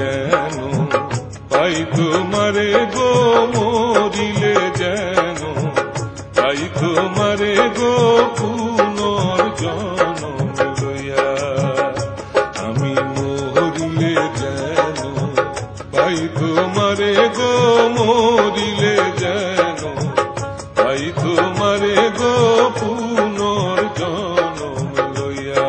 যেন পাই তোমারে গো, মরিলে যেন পাই তোমারে গো, পুনর্জন্ম লইয়া। আমি মরিলে যেন পাই তোমারে গো, মরিলে যেন পাই তোমারে গো, পুনর্জন্ম লইয়া।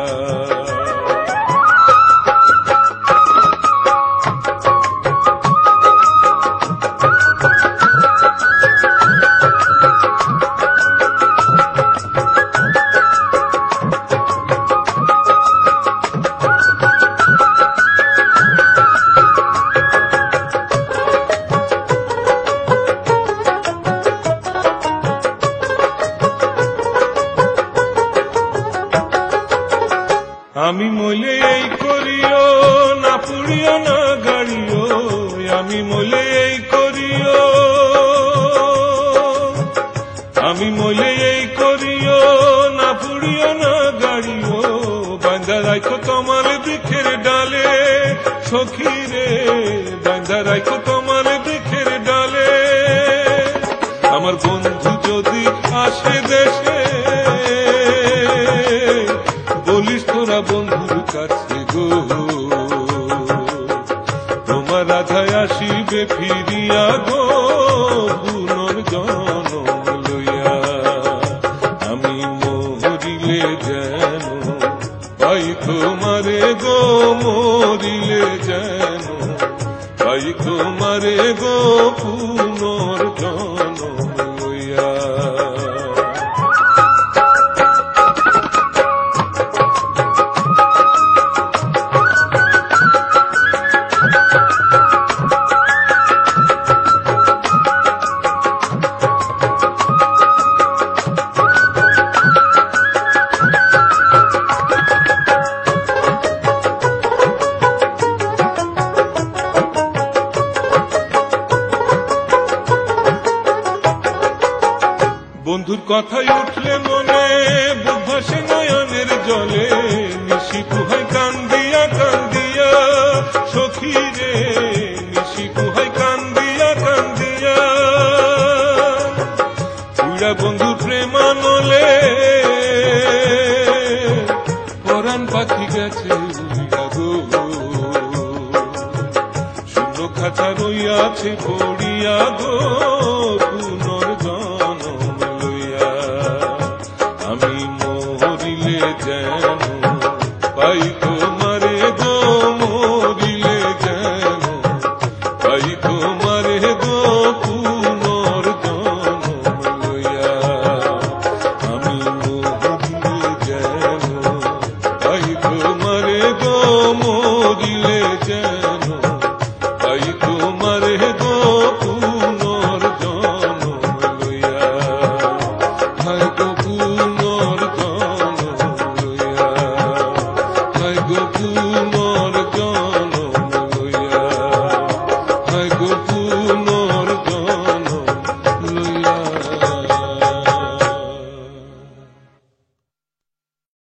আমি মলে এই করিও না পুড়িও না গাড়িও, আমি মলে এই করিও, আমি মলে এই করিও না পুড়িও না গাড়িও। বাঁধা রাখো তোমার বৃক্ষের ডালে সখী রে, বাঁধা রাখো তোমার বৃক্ষের ডালে। আমার বন্ধু যদি আসে দেশে, বলিস তোরা বন্ধুর কাছে গো, তোমার রাধায় আসিবে ফিরিয়া গো, পুনর্জন্ম লইয়া। আমি মরিলে যেন পাই তোমারে গো, মরিলে যেন পাই তোমারে গো, পুনর্জন্ম লইয়া। বন্ধুর কথাই উঠলে মনে বুক ভাসে নয়নের জলে, নিশি কুহায় কান্দিয়া কান্দিয়া সখী রে, নিশি কুহায় কান্দিয়া কান্দিয়া। উড়া বন্ধু প্রেমানলে পরাণ পাখি গেছে উড়িয়া গো, শূন্য খাঁচা রইয়াছে পড়িয়া গো, পুনর্জন্ম লইয়া। আমি মরিলে যেন পাই তোমারে গো, মরিলে যেন পাই তোমারে গো, পুনর্জন্ম লইয়া। আমি মরিলে যেন পাই তোমারে গো, মরিলে যেন পাই তোমারে গো, পুনর্জন্ম লইয়া। হায় গো পুনর্জন্ম লইয়া, হায় গো পুনর্জন্ম লইয়া, হায় গো পুনর্জন্ম